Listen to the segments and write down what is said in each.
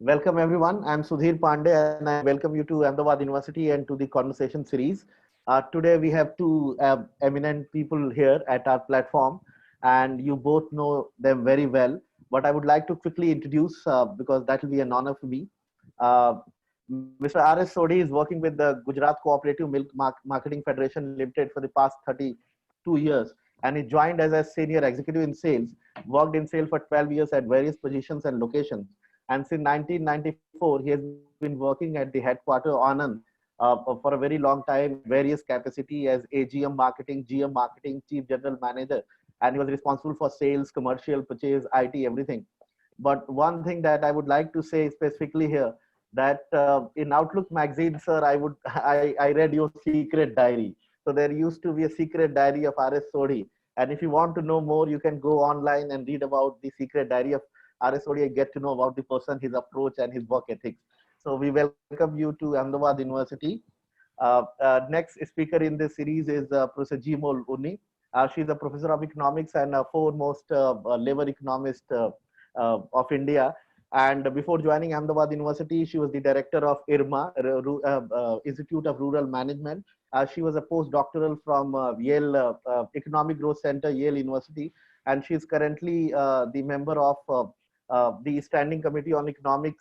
Welcome everyone. I'm Sudhir Pandey and I welcome you to Ahmedabad University and to the conversation series. Today we have two eminent people here at our platform and you both know them very well. But I would like to quickly introduce because that will be an honor for me. Uh, Mr. R.S. Sodhi is working with the Gujarat Cooperative Milk Marketing Federation Limited for the past 32 years and he joined as a senior executive in sales, worked in sales for 12 years at various positions and locations and since 1994, he has been working at the headquarters Anand for a very long time in various capacity as AGM marketing, GM marketing, chief general manager, and he was responsible for sales, commercial, purchase, IT, everything. But one thing that I would like to say specifically here that in Outlook magazine, sir, I read your secret diary. So there used to be a secret diary of R.S. Sodhi. And if you want to know more, you can go online and read about the secret diary of RSOD, I get to know about the person, his approach, and his work ethics. So we welcome you to Ahmedabad University. Next speaker in this series is Professor Jimol Unni. She is a professor of economics and a foremost labor economist of India. And before joining Ahmedabad University, she was the director of IRMA, Institute of Rural Management. She was a postdoctoral from Yale Economic Growth Center, Yale University, and she is currently the member of the Standing Committee on Economic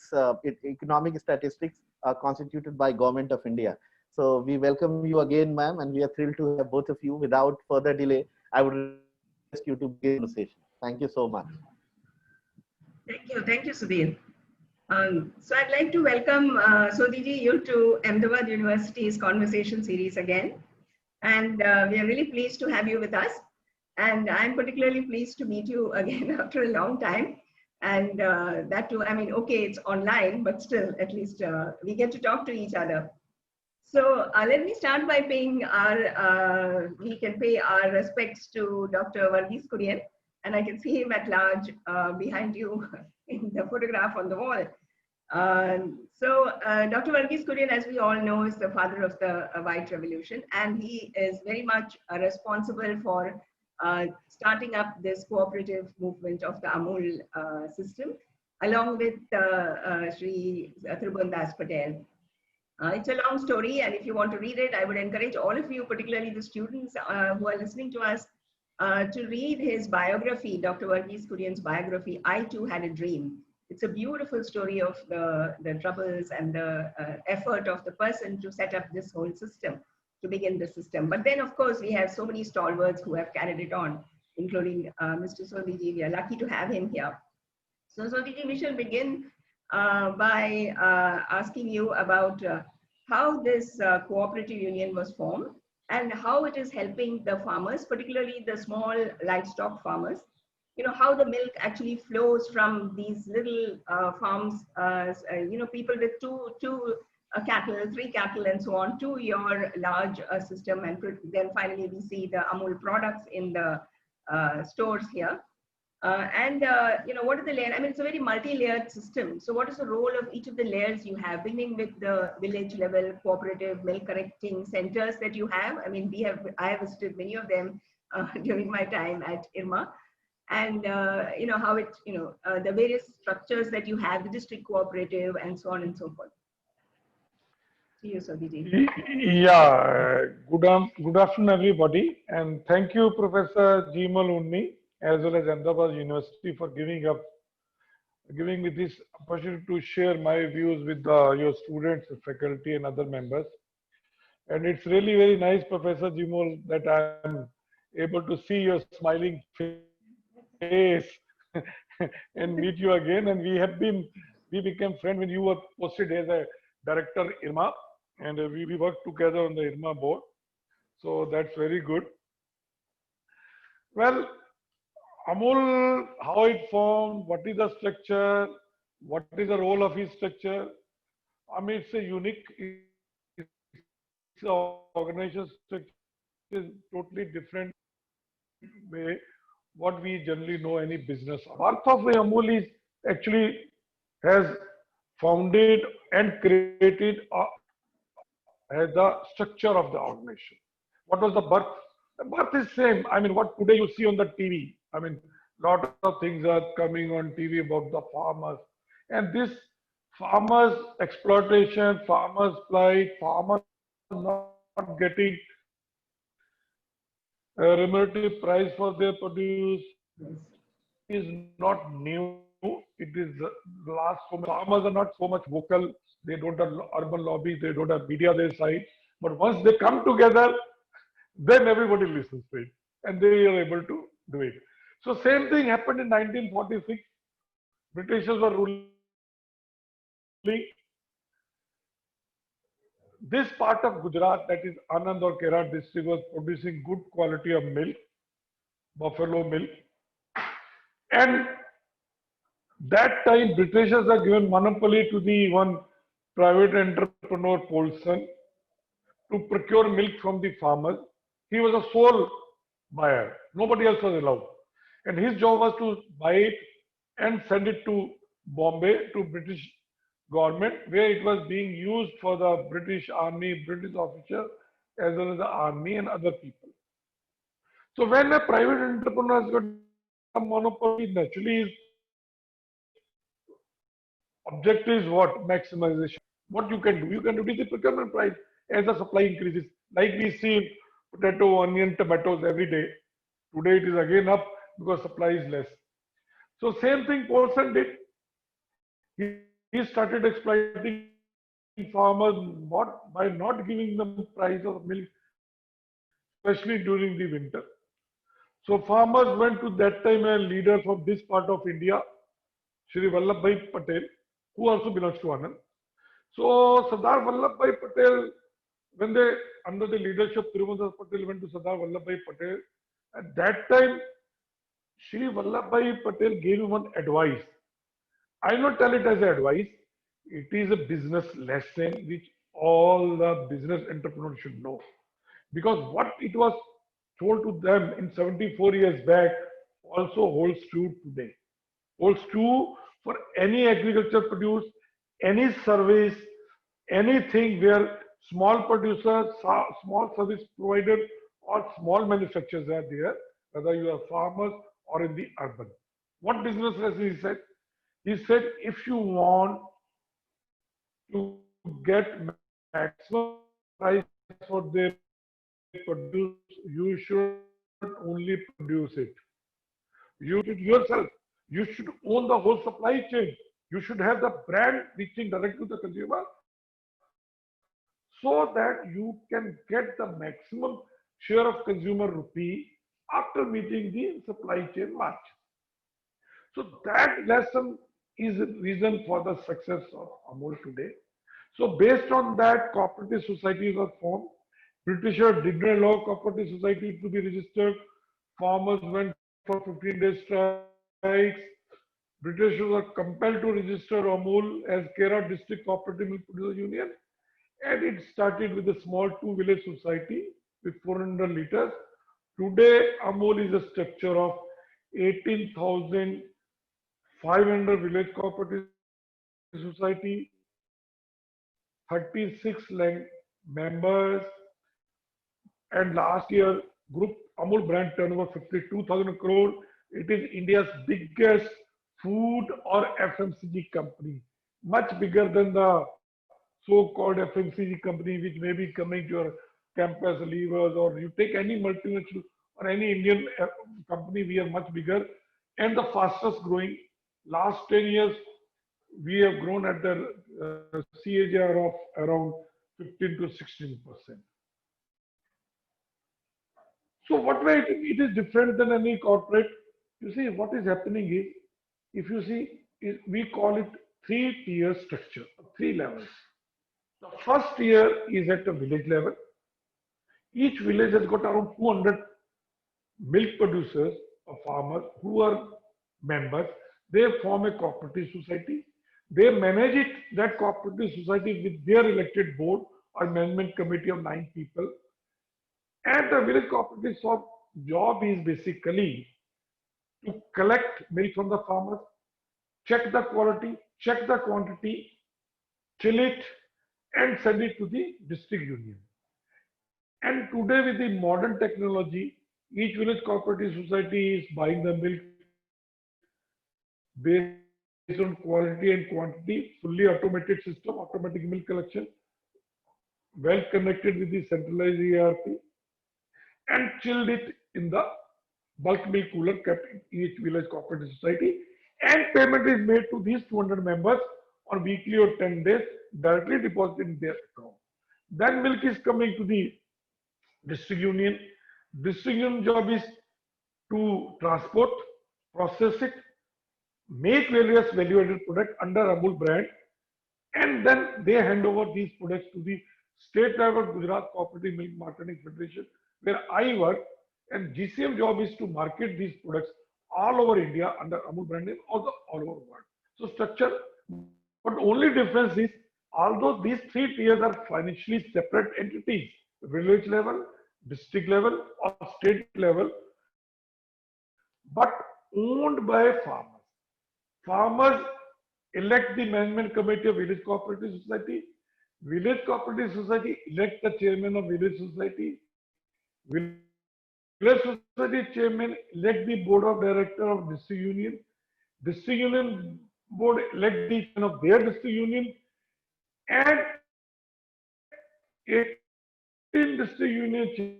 Statistics constituted by Government of India. So we welcome you again, ma'am, and we are thrilled to have both of you. Without further delay, I would request you to begin the conversation. Thank you so much. Thank you, Sudhir. So I'd like to welcome Sodhiji you to Ahmedabad University's conversation series again. And we are really pleased to have you with us. And I'm particularly pleased to meet you again after a long time. And that too, I mean, okay, it's online, but still, at least we get to talk to each other. So let me start by we can pay our respects to Dr. Varghese Kurian, and I can see him at large behind you in the photograph on the wall. Dr. Varghese Kurian, as we all know, is the father of the White Revolution, and he is very much responsible for starting up this cooperative movement of the Amul system, along with Sri Tribhuvan Das Patel. It's a long story, and if you want to read it, I would encourage all of you, particularly the students who are listening to us, to read his biography, Dr. Varghese Kurian's biography, I Too Had a Dream. It's a beautiful story of the troubles and the effort of the person to set up this whole system, to begin the system. But then, of course, we have so many stalwarts who have carried it on, including Mr. Sodhiji. We are lucky to have him here. So Sodhiji, we shall begin by asking you about how this cooperative union was formed and how it is helping the farmers, particularly the small livestock farmers. You know, how the milk actually flows from these little farms, you know, people with two cattle, 3 cattle and so on, to your large system. And then finally we see the Amul products in the stores here. You know, what are the layers? I mean, it's a very multi-layered system. So what is the role of each of the layers you have, beginning with the village level cooperative milk correcting centers that you have? I mean, I have visited many of them during my time at IRMA. And, you know, how it, you know, the various structures that you have, the district cooperative and so on and so forth. To you, Sodhiji. Yeah, good afternoon, everybody. And thank you, Professor Jimol Unni, as well as Ahmedabad University for giving me this opportunity to share my views with your students, faculty, and other members. And it's really very nice, Professor Jimol, that I'm able to see your smiling face and meet you again. And we became friends when you were posted as a director IRMA, and we worked together on the IRMA board. So that's very good. Well, Amul, how it formed, what is the structure, what is the role of its structure? I mean, it's a unique, it's an organization structure is totally different way what we generally know any business. Birth of Amul is actually has founded and created as the structure of the organization. What was the birth? The birth is same. I mean, what today you see on the TV. I mean, lot of things are coming on TV about the farmers. And this farmers exploitation, farmers plight, farmers not getting a remunerative price for their produce is not new. It is last so much. Farmers are not so much vocal. They don't have urban lobby. They don't have media their side. But once they come together, then everybody listens to it, and they are able to do it. So same thing happened in 1946. Britishers were ruling. This part of Gujarat, that is Anand or Kerat district, was producing good quality of milk, buffalo milk. And that time, Britishers are given monopoly to the one private entrepreneur, Polson, to procure milk from the farmers. He was a sole buyer. Nobody else was allowed. And his job was to buy it and send it to Bombay, to British government, where it was being used for the British army, British officers, as well as the army and other people. So when a private entrepreneur has got a monopoly, naturally his objective is what? Maximization. What you can do? You can reduce the procurement price as the supply increases. Like we see potato, onion, tomatoes every day. Today it is again up because supply is less. So same thing Paulson did. He started exploiting farmers by not giving them price of milk, especially during the winter. So farmers went to that time a leader from this part of India, Shri Vallabhbhai Patel, who also belongs to Anand. So Sardar Vallabhbhai Patel, when they, under the leadership Tirumaldas Patel, went to Sardar Vallabhbhai Patel, at that time, Shri Vallabhbhai Patel gave him one advice. I will not tell it as an advice. It is a business lesson which all the business entrepreneurs should know. Because what it was told to them in 74 years back also holds true today. Holds true for any agriculture produce, any service, anything where small producers, small service providers or small manufacturers are there, whether you are farmers or in the urban. What business lesson he said? He said, if you want to get maximum price for their produce, you should only produce it. You should yourself, you should own the whole supply chain. You should have the brand reaching direct to the consumer so that you can get the maximum share of consumer rupee after meeting the supply chain march. So that lesson is a reason for the success of Amul today. So based on that, cooperative societies were formed. Britishers did not allow cooperative society to be registered. Farmers went for 15-day strikes. Britishers were compelled to register Amul as Kera District Cooperative Milk Producer Union. And it started with a small two-village society with 400 liters. Today, Amul is a structure of 18,500 village cooperative society, 36 lakh members, and last year group Amul brand turnover 52,000 crore. It is India's biggest food or FMCG company, much bigger than the so-called FMCG company which may be coming to your campus, levers, or you take any multinational or any Indian company, we are much bigger and the fastest growing. Last 10 years, we have grown at the CAGR of around 15 to 16%. So what way it is different than any corporate? You see, what is happening is, if you see, we call it 3-tier structure, 3 levels. The first tier is at the village level. Each village has got around 200 milk producers or farmers who are members. They form a cooperative society. They manage it, that cooperative society, with their elected board or management committee of 9 people. And the village cooperative job is basically to collect milk from the farmers, check the quality, check the quantity, chill it, and send it to the district union. And today, with the modern technology, each village cooperative society is buying the milk based on quality and quantity, fully automated system, automatic milk collection, well connected with the centralized ERP, and chilled it in the bulk milk cooler kept in each village cooperative society. And payment is made to these 200 members on weekly or 10 days, directly deposited in their account. Then milk is coming to the district union. District union job is to transport, process it, make various value-added products under Amul brand, and then they hand over these products to the state level Gujarat Cooperative Milk Marketing Federation, where I work, and GCM job is to market these products all over India under Amul brand name or all over the world. So structure, but only difference is, although these three tiers are financially separate entities, village level, district level, or state level, but owned by farmers. Farmers elect the management committee of village cooperative society. Village cooperative society elect the chairman of village society. Village society chairman elect the board of director of district union. District union board elect the chairman of their district union, and 18 district union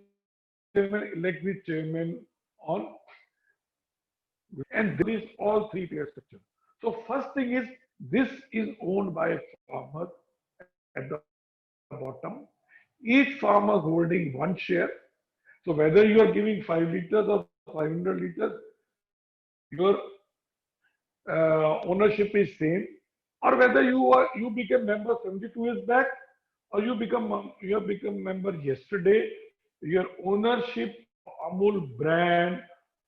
chairman elect the chairman on, and this is all three tier structure. So first thing is, this is owned by farmers at the bottom. Each farmer holding one share. So whether you are giving 5 liters or 500 liters, your ownership is same. Or whether you became member 72 years back, or you have become member yesterday, your ownership Amul brand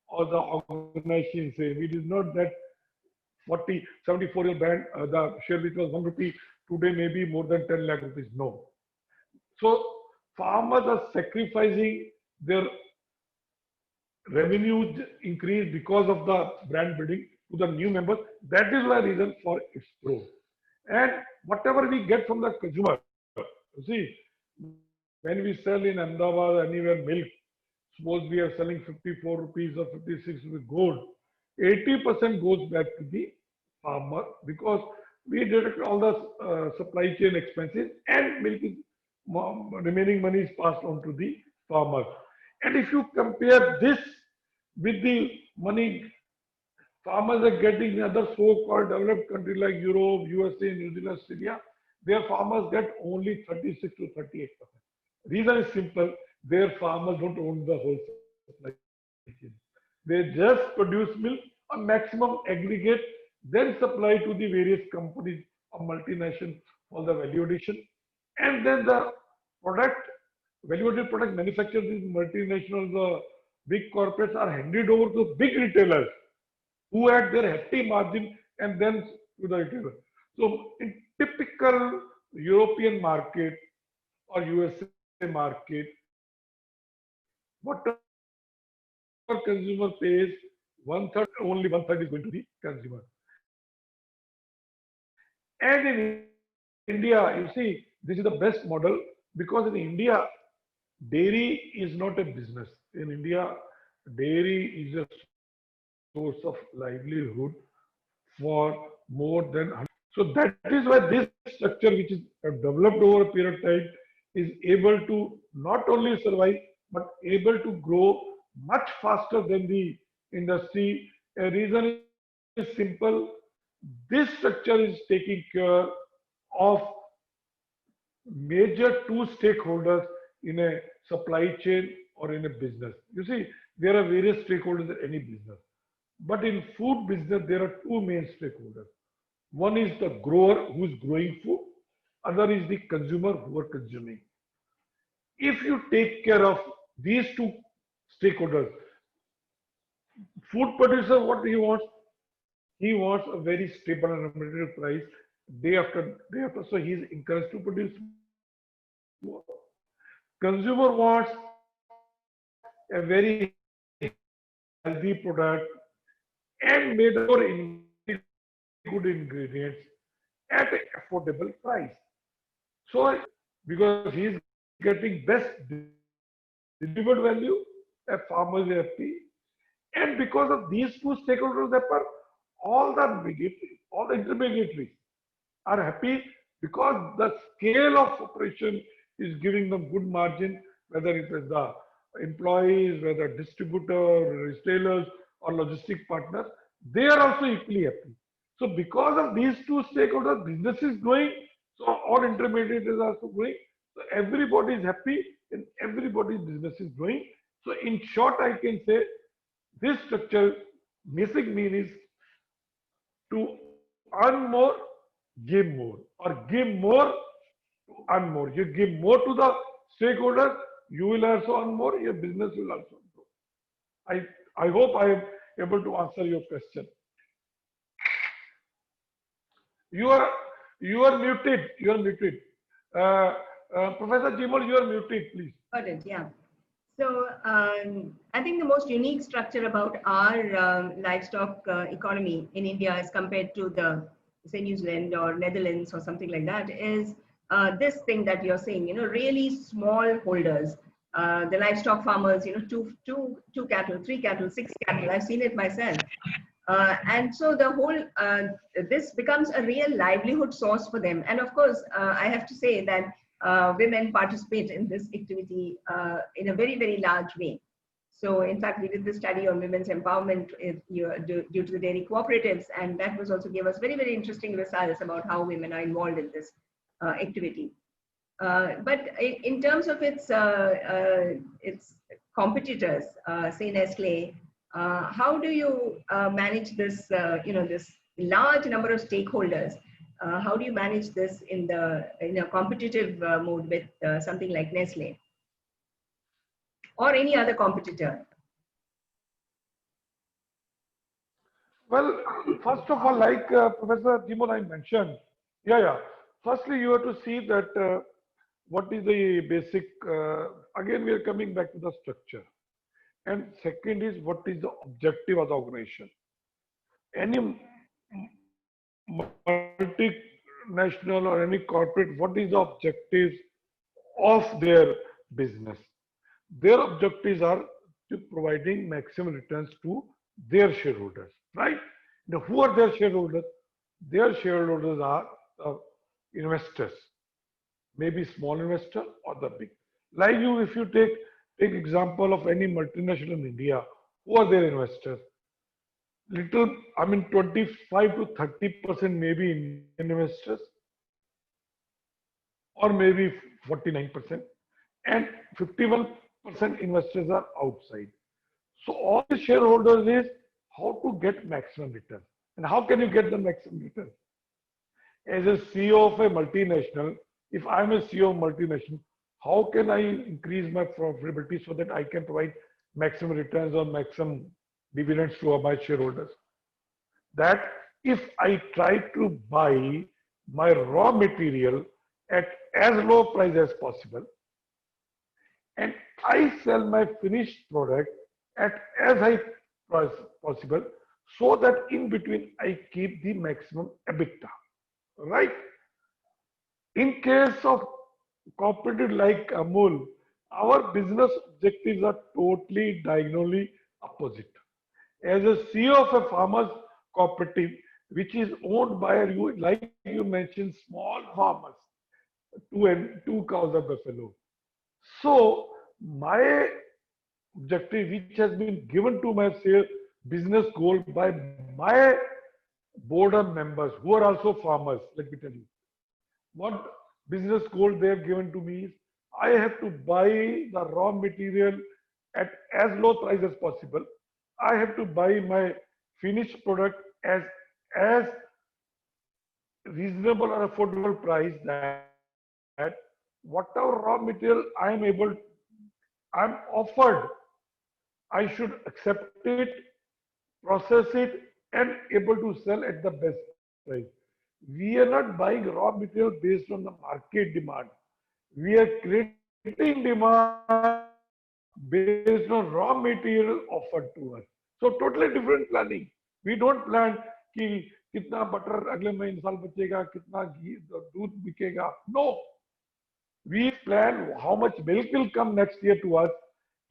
or the organization same. It is not that 74-year band, the share which was 1 rupee, today maybe more than 10 lakh rupees. No. So farmers are sacrificing their revenue increase because of the brand building to the new members. That is the reason for its growth. And whatever we get from the consumer, you see, when we sell in Ahmedabad anywhere milk, suppose we are selling 54 rupees or 56 rupees gold, 80% goes back to the farmer, because we deduct all the supply chain expenses, and milk is, remaining money is passed on to the farmer. And if you compare this with the money farmers are getting in other so-called developed countries like Europe, USA, New Zealand, Australia, their farmers get only 36 to 38%. Reason is simple: their farmers don't own the whole supply chain. They just produce milk, a maximum aggregate, then supply to the various companies of multinational for the value addition, and then the product, value-added product manufactured, these multinationals, the big corporates are handed over to big retailers who had their hefty margin, and then to the retailer. So in typical European market or USA market, whatever consumer pays, 1/3, only 1/3 is going to the consumer. And in India, you see, this is the best model, because in India, dairy is not a business. In India, dairy is a source of livelihood for more than 100. So that is why this structure, which is developed over a period of time, is able to not only survive, but able to grow much faster than the industry. A reason is simple: this structure is taking care of major two stakeholders in a supply chain or in a business. You see, there are various stakeholders in any business, but in food business there are two main stakeholders. One is the grower who is growing food, other is the consumer who are consuming. If you take care of these two stakeholders, food producer, what he wants? He wants a very stable and competitive price day after day after, so he is encouraged to produce more. Consumer wants a very healthy product and made for good ingredients at an affordable price. So, because he is getting best delivered value, a farmer is happy, and because of these two stakeholders, all the all the intermediaries are happy because the scale of operation is giving them good margin, whether it is the employees, whether distributor, retailers, or logistic partners, they are also equally happy. So because of these two stakeholders, business is growing, so all intermediaries are also growing. So everybody is happy and everybody's business is growing. So in short, I can say this structure basic mean is to earn more, give more, or give more to earn more. You give more to the stakeholder, you will also earn more, your business will also grow. I hope I am able to answer your question. You are muted. You are muted. Professor Jimal, you are muted, please. Got it. Yeah. So I think the most unique structure about our livestock economy in India as compared to the, say, New Zealand or Netherlands or something like that is this thing that you're saying, really small holders, the livestock farmers, two cattle, 3 cattle, 6 cattle. I've seen it myself. And so the whole, this becomes a real livelihood source for them. And of course, I have to say that women participate in this activity in a very, very large way. So in fact, we did this study on women's empowerment due to the dairy cooperatives, and that was also gave us very, very interesting results about how women are involved in this activity. But in terms of its competitors, say Nestle, how do you manage this, this large number of stakeholders? How do you manage this in a competitive mode with something like Nestle or any other competitor? Well, first of all, like Professor Jimal I mentioned, firstly, you have to see that what is the basic, again, we are coming back to the structure. And second is what is the objective of the organization. Any multinational or any corporate, what is the objectives of their business? Their objectives are to providing maximum returns to their shareholders, right? Now, who are their shareholders? Their shareholders are investors, maybe small investor or the big. Like you, if you take example of any multinational in India, who are their investors? 25 to 30% maybe Indian investors, or maybe 49%, and 51% investors are outside. So all the shareholders is how to get maximum return. And how can you get the maximum return? As a CEO of a multinational, if I'm a CEO of multinational, how can I increase my profitability so that I can provide maximum returns or maximum dividends to my shareholders? That if I try to buy my raw material at as low price as possible, and I sell my finished product at as high price possible, so that in between I keep the maximum EBITDA, right? In case of cooperative like Amul, our business objectives are totally diagonally opposite. As a CEO of a farmers cooperative, which is owned by you, like you mentioned, small farmers, 2 cows of buffalo. So my objective, which has been given to my business goal by my board of members, who are also farmers, let me tell you, what business goal they have given to me is I have to buy the raw material at as low price as possible. I have to buy my finished product as reasonable or affordable price that whatever raw material I'm offered, I should accept it, process it, and able to sell at the best price. We are not buying raw material based on the market demand. We are creating demand based on raw material offered to us. So totally different planning. We don't plan कि कितना butter अगले महीने साल बचेगा, कितना घी दूध बिकेगा. No. We plan how much milk will come next year to us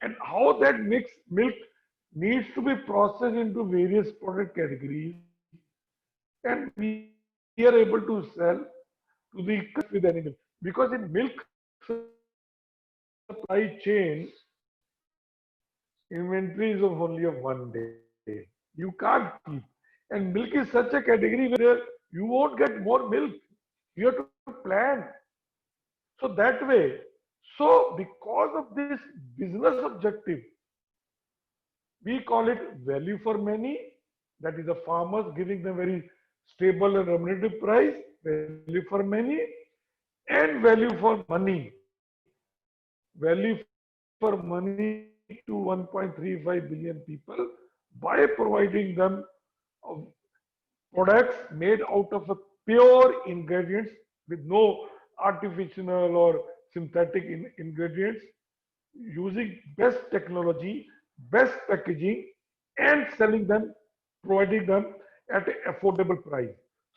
and how that milk needs to be processed into various product categories and we are able to sell to the with anything. Because in milk supply chain, inventory is of only of 1 day. You can't keep. And milk is such a category where you won't get more milk. You have to plan. So that way, so because of this business objective, we call it value for many. That is the farmers giving them very stable and remunerative price, value for many, and value for money. Value for money to 1.35 billion people by providing them products made out of a pure ingredients with no artificial or synthetic ingredients, using best technology, best packaging, and selling them, providing them at an affordable price.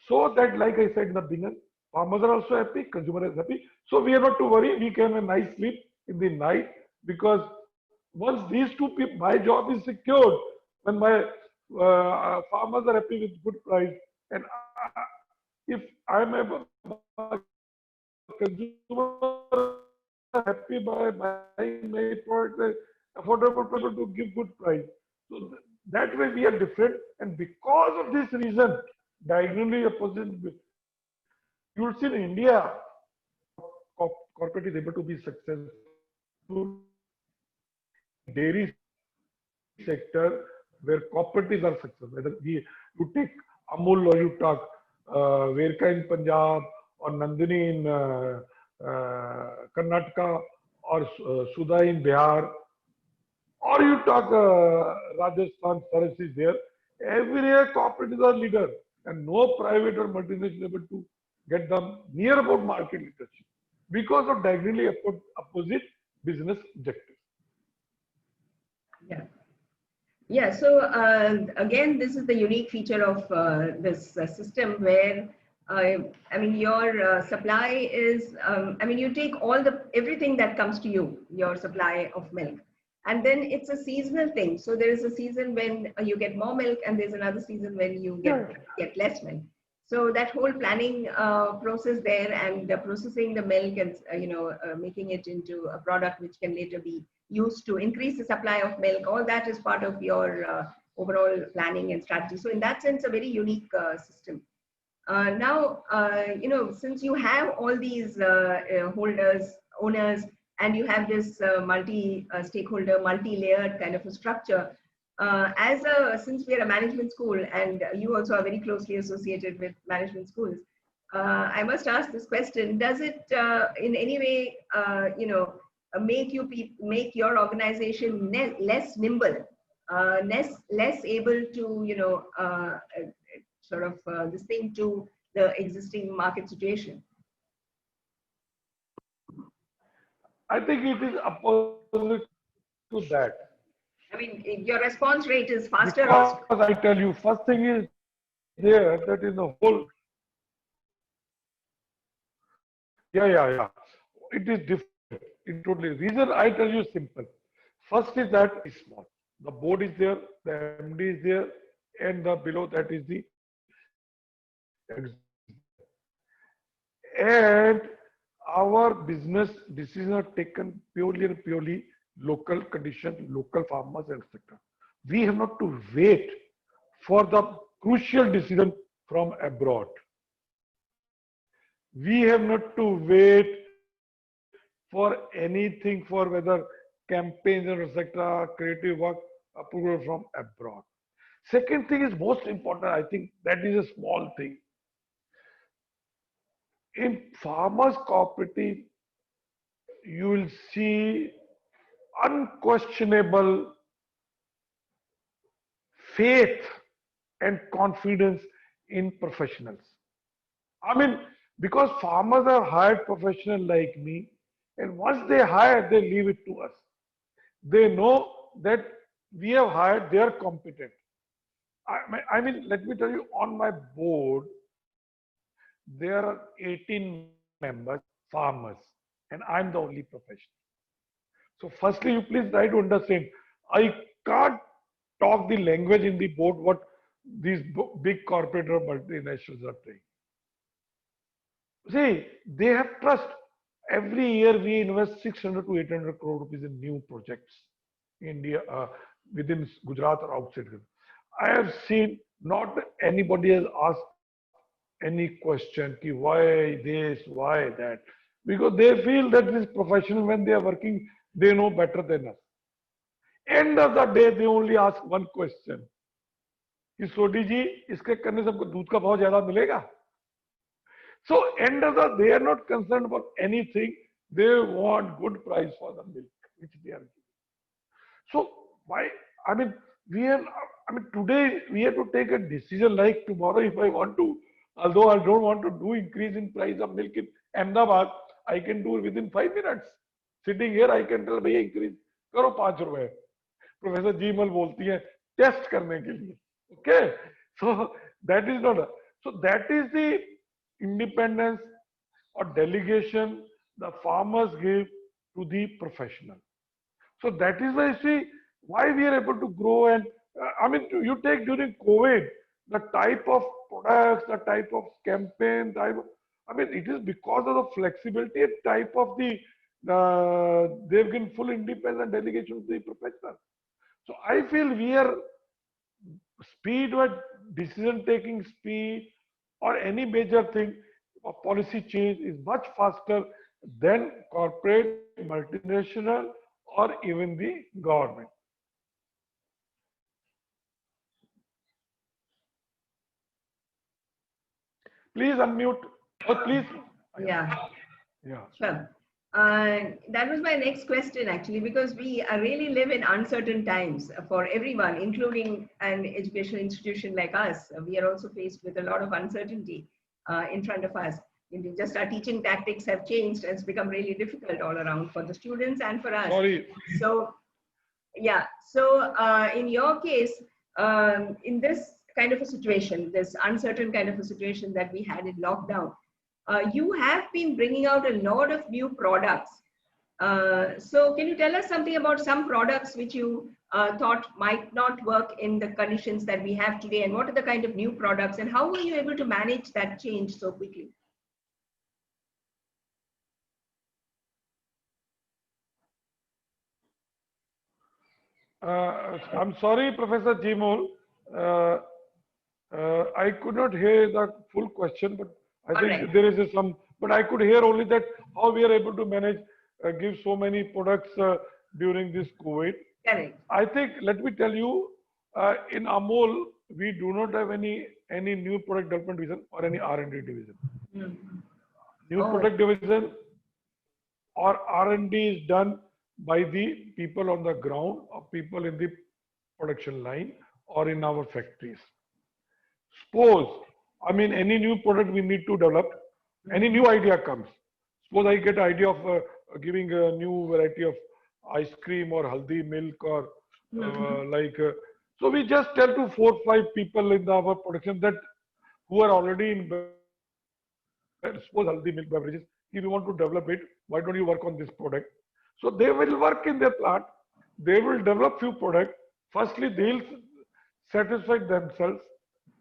So that, like I said in the beginning, farmers are also happy, consumer is happy. So we are not to worry. We can have a nice sleep in the night, because once these two people, my job is secured. When my farmers are happy with good price, and if I am a consumer happy by buying my product, affordable product to give good price. So that way we are different, and because of this reason, diagonally opposite, you will see in India, corporate is able to be successful. Dairy sector where cooperatives are successful, whether you take Amul or you talk Verka in Punjab or Nandini in Karnataka or Sudha in Bihar, or you talk Rajasthan, Saras is there. Everywhere cooperatives are leader, and no private or multinational able to get them near about market leadership because of diagonally opposite business objectives. Yeah. Yeah, so again, this is the unique feature of this system where, I mean, your supply is, I mean, you take everything that comes to you, your supply of milk, and then it's a seasonal thing. So there is a season when you get more milk, and there's another season when you get less milk. So that whole planning process there, and processing the milk and making it into a product which can later be used to increase the supply of milk, all that is part of your overall planning and strategy. So in that sense, a very unique system. Now, since you have all these owners, and you have this multi-stakeholder, multi-layered kind of a structure, since we are a management school, and you also are very closely associated with management schools, I must ask this question: does it in any way, make your organization less nimble, less able to this thing to the existing market situation? I think it is opposite to that. I mean, your response rate is faster. Because I tell you, first thing is there that is the whole. Yeah. It is different. It totally. Reason I tell you simple. First is that is small. The board is there, the MD is there, and the below that is the. And our business decisions are taken purely local conditions, local farmers, etc. We have not to wait for the crucial decision from abroad. We have not to wait for anything, for whether campaigns or etc., creative work, approval from abroad. Second thing is most important, I think that is a small thing. In farmers cooperative, you will see unquestionable faith and confidence in professionals. I mean, because farmers are hired professionals like me, and once they hire, they leave it to us. They know that we have hired, they are competent. I mean, let me tell you, on my board, there are 18 members, farmers, and I'm the only professional. So firstly, you please try to understand, I can't talk the language in the board what these big corporate or multinationals are playing. See, they have trust. Every year we invest 600 to 800 crore rupees in new projects in India, within Gujarat or outside. I have seen not anybody has asked any question, ki why this, why that, because they feel that this professional, when they are working, they know better than us. End of the day, they only ask one question. कि सोडी जी इसके करने से हमको दूध का भाव ज्यादा मिलेगा. So end of the day, they are not concerned about anything. They want good price for the milk which they are giving. So why? I mean, today we have to take a decision. Like tomorrow, if I want to, although I don't want to do increase in price of milk in Ahmedabad, I can do it within 5 minutes. Sitting here, I can tell भैया increase करो 5 रुपए. Professor Jimal बोलती है test करने के लिए. Okay, so that is not. So that is the independence or delegation the farmers give to the professional. So that is why, see, why we are able to grow. And I mean, you take during COVID, the type of products, the type of campaign, it is because of the flexibility and type of the, they've given full independence delegation to the professional. So I feel we are speed or decision taking speed or any major thing or policy change is much faster than corporate, multinational, or even the government. Please unmute. Oh, please. Yeah. Yeah. Sure. That was my next question, actually, because we really live in uncertain times for everyone, including an educational institution like us. We are also faced with a lot of uncertainty in front of us. Just our teaching tactics have changed, and it's become really difficult all around for the students and for us. Sorry. So, yeah. So, in your case, in this kind of a situation, this uncertain kind of a situation that we had in lockdown, you have been bringing out a lot of new products. So can you tell us something about some products which you thought might not work in the conditions that we have today, and what are the kind of new products, and how were you able to manage that change so quickly? I'm sorry, Professor Jimol. I could not hear the full question, but I think there is some, but I could hear only that how we are able to manage, give so many products during this COVID. Correct. I think, let me tell you, in Amul, we do not have any new product development division or any R&D division. Mm-hmm. New product division or R&D is done by the people on the ground or people in the production line or in our factories. Suppose, any new product we need to develop, any new idea comes. Suppose I get idea of giving a new variety of ice cream or haldi milk or so we just tell to 4 or 5 people in our production that who are already in, suppose haldi milk beverages, if you want to develop it, why don't you work on this product? So they will work in their plant, they will develop few products. Firstly, they'll satisfy themselves.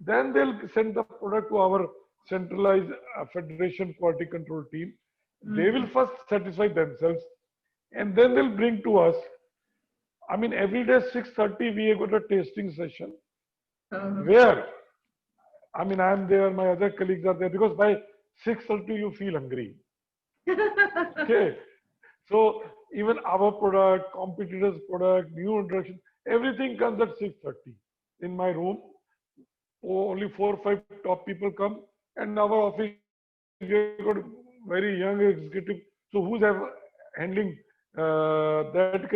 Then they'll send the product to our centralized federation quality control team. They will first satisfy themselves, and then they'll bring to us. Every day 6:30 we have got a tasting session where, I am there, my other colleagues are there, because by 6:30 you feel hungry. Okay, so even our product, competitors' product, new introduction, everything comes at 6:30 in my room. Only 4 or 5 top people come, and our office we got very young executive. So who's handling that?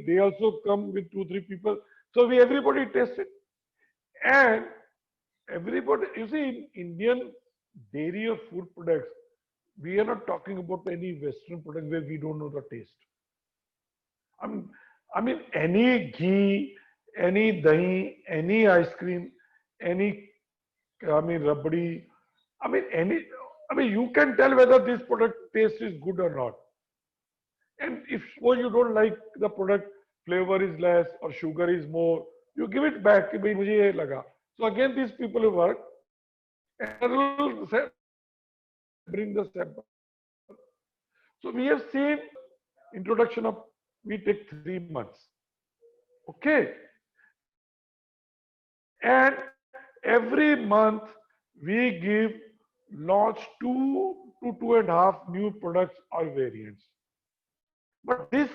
They also come with 2 or 3 people. So everybody tasted, and everybody. You see, in Indian dairy or food products, we are not talking about any Western product where we don't know the taste. Any ghee, any dahi, any ice cream, any, rabdi, you can tell whether this product taste is good or not. And if suppose you don't like the product, flavor is less or sugar is more you give it back. कि भाई मुझे ये लगा. So again, these people who work and will bring the sample. So we have seen introduction of, we take 3 months. Okay. And every month we give launch 2 to 2.5 new products or variants. But this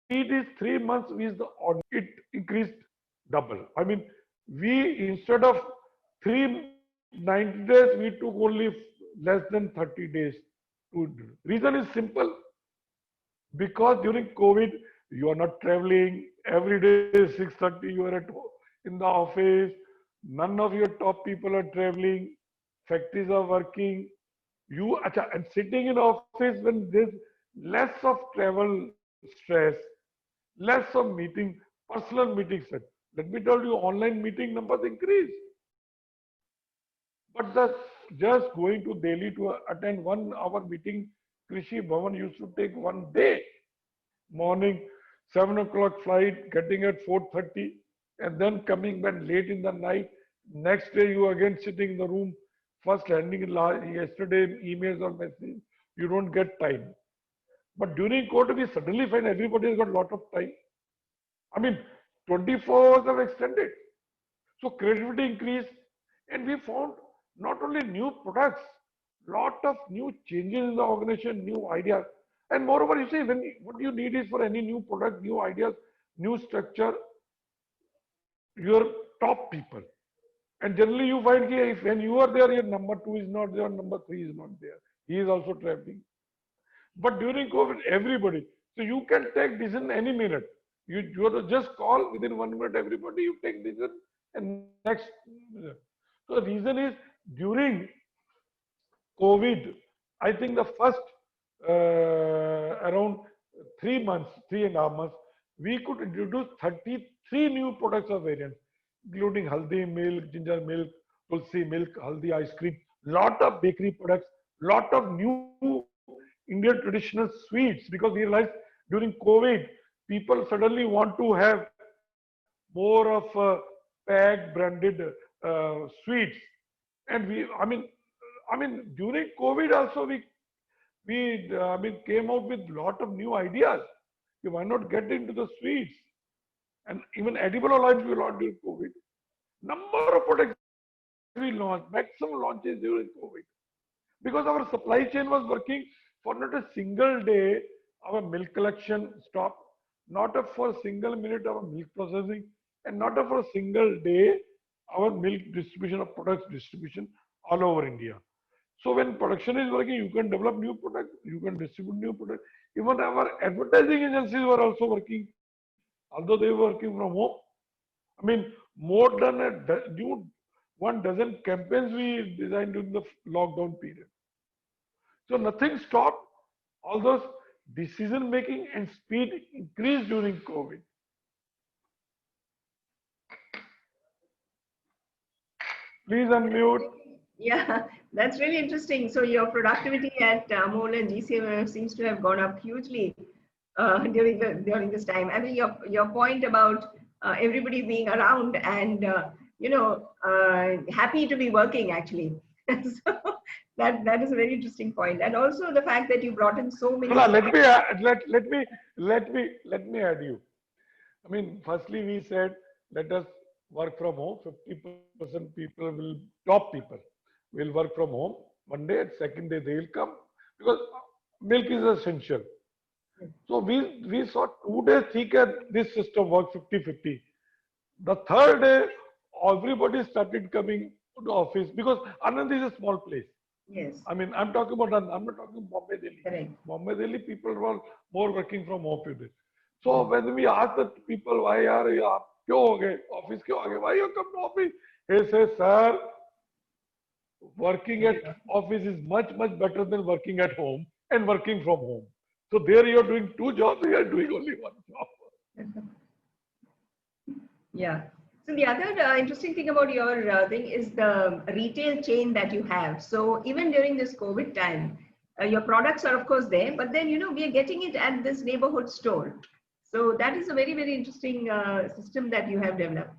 speed is 3 months is the order. It increased double. I mean, we instead of 390 days, we took only less than 30 days to do. Reason is simple. Because during COVID, you are not traveling. Every day 6:30, you are at home, in the office. None of your top people are traveling. Factories are working. You and sitting in office when there's less of travel stress, less of meeting, personal meetings. Let me tell you, online meeting numbers increase. But just going to Delhi to attend 1 hour meeting, Krishi Bhavan used to take 1 day. Morning, 7 o'clock flight, getting at 4:30, and then coming back late in the night. Next day, you again sitting in the room, first handing yesterday emails or messages. You don't get time. But during COVID, we suddenly find everybody has got a lot of time. I mean, 24 hours have extended. So creativity increased, and we found not only new products, lot of new changes in the organization, new ideas. And moreover, you see, what you need is for any new product, new ideas, new structure, your top people. And generally you find if when you are there, your number 2 is not there, number 3 is not there. He is also traveling. But during COVID, everybody. So you can take decision any minute. You have to just call within 1 minute, everybody, you take decision and next. So the reason is during COVID, I think the first around 3 months, 3.5 months, we could introduce 33 new products or variants, including haldi milk, ginger milk, tulsi milk, haldi ice cream, lot of bakery products, lot of new Indian traditional sweets, because we realized during COVID, people suddenly want to have more of packed branded sweets. And I mean, during COVID also we came out with lot of new ideas. Why not get into the sweets? And even edible oils we launched during COVID. Number of products we launched, maximum launches during COVID. Because our supply chain was working for not a single day, our milk collection stopped, not for a single minute our milk processing, and not for a single day our milk distribution of products distribution all over India. So when production is working, you can develop new products, you can distribute new products. Even our advertising agencies were also working, although they were working from home. I mean, more than a new 1 dozen campaigns we designed during the lockdown period. So nothing stopped. All those decision making and speed increased during COVID. Please unmute. Yeah, that's really interesting. So your productivity at Amul and GCMF seems to have gone up hugely during this time. I mean, your point about everybody being around and happy to be working actually. So that is a very interesting point. And also the fact that you brought in so many. Let me add you. I mean, firstly we said let us work from home. 50% people top people will work from home. 1 day, second day they will come because milk is essential. So we saw 2 days think this system work 50-50. The third day everybody started coming to the office because Anand is a small place. Yes. I mean, I'm talking about Anand. I'm not talking Bombay, Delhi. Correct. Bombay, Delhi people were more working from home today. So when we ask the people why are you office why you come to office? He says, sir, working at office is much better than working at home and working from home. So there you are doing 2 jobs, you are doing only 1 job. Yeah. So the other interesting thing about your thing is the retail chain that you have. So even during this COVID time, your products are of course there, but then we are getting it at this neighborhood store. So that is a very, very interesting system that you have developed.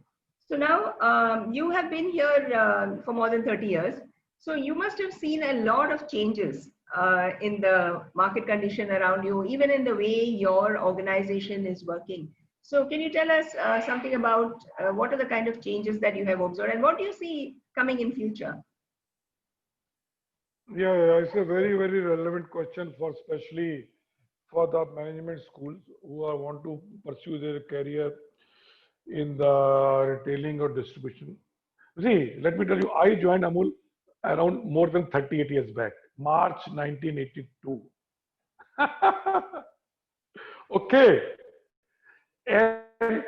So now you have been here for more than 30 years. So you must have seen a lot of changes in the market condition around you, even in the way your organization is working. So can you tell us something about what are the kind of changes that you have observed and what do you see coming in future? Yeah, it's a very, very relevant question for especially for the management schools who want to pursue their career in the retailing or distribution. See, let me tell you, I joined Amul around more than 38 years back, March 1982. Okay, and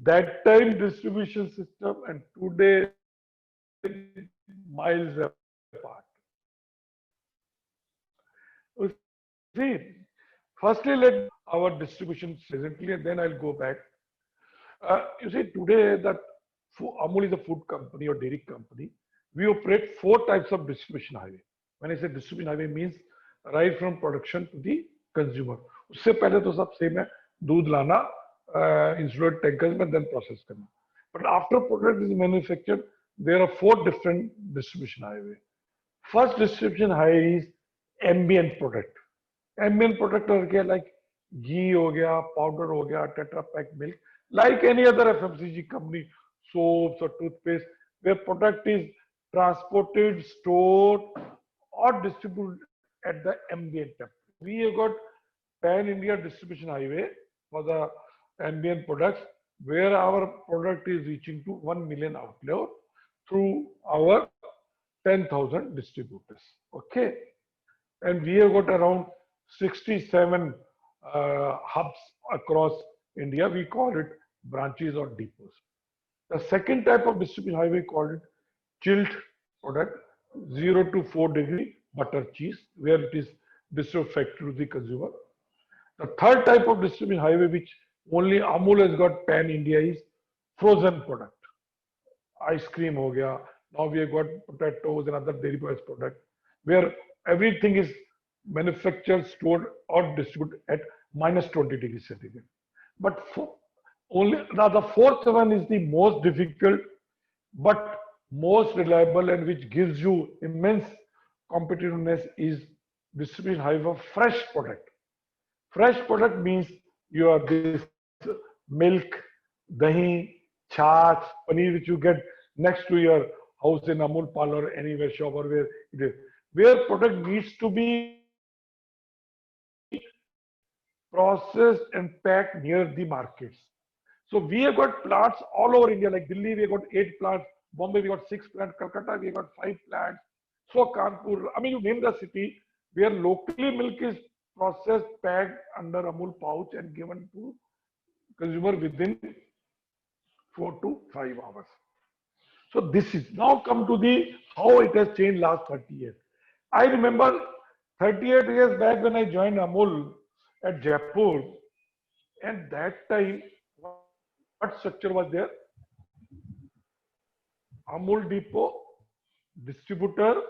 that time distribution system and today miles apart. See, firstly, let our distribution presently, and then I'll go back. You see, today that Amul is a food company or dairy company. We operate 4 types of distribution highway. When I say distribution highway, means right from production to the consumer. उससे पहले तो सब same है, दूध लाना, insulated tankers में then process करना. But after product is manufactured, there are 4 different distribution highway. First distribution highway is ambient product. Ambient product are क्या like ghee हो गया, powder हो गया, tetra pack milk, like any other FMCG company, soaps or toothpaste, where product is transported, stored, or distributed at the ambient temperature. We have got pan-India distribution highway for the ambient products, where our product is reaching to 1 million outlet through our 10,000 distributors. Okay, and we have got around 67 hubs across India. We call it branches or depots. The second type of distribution highway called it chilled product, 0 to 4 degree butter cheese, where it is distributed factory to the consumer. The third type of distribution highway, which only Amul has got pan India, is frozen product. Ice cream ho gaya. Now we have got potatoes and other dairy products product, where everything is manufactured, stored, or distributed at -20 degrees centigrade. But only now the fourth one is the most difficult, but most reliable, and which gives you immense competitiveness, is distribution highway of fresh product. Fresh product means you are this milk, dahi, chaach, paneer, which you get next to your house in Amul parlor, anywhere shop or where it is, where product needs to be processed and packed near the markets. So we have got plants all over India, like Delhi, we have got 8 plants, Bombay, we got 6 plants, Calcutta, we have got 5 plants, so Kanpur, I mean, you name the city, where locally milk is processed, packed under Amul pouch and given to consumer within 4 to 5 hours. So this is now come to the how it has changed last 30 years. I remember 38 years back when I joined Amul at Jaipur, and that time what structure was there? Amul depot, distributor,